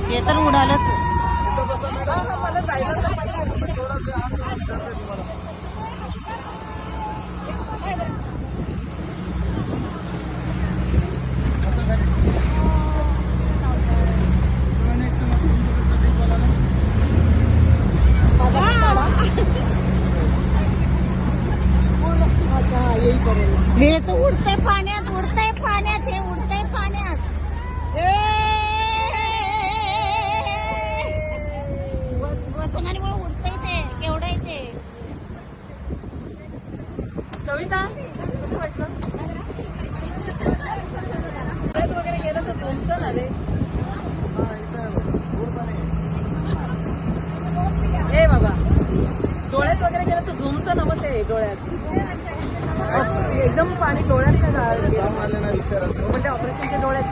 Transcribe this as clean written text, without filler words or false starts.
ते तर उडालच. हे तर उडतंय पाण्यात, उडतंय पाण्यात, हे उडतंय पाण्यात. वसनामुळे उडतंय ते. केवढं आहे ते. सविता कसं वाटलं वगैरे गेलं तर तुमचं ना रे. ए बाबा डोळ्यात वगैरे गेलं तर झुमतं ना मग ते डोळ्यात एकदम पाणी डोळ्यात म्हणजे ऑपरेशनच्या डोळ्यात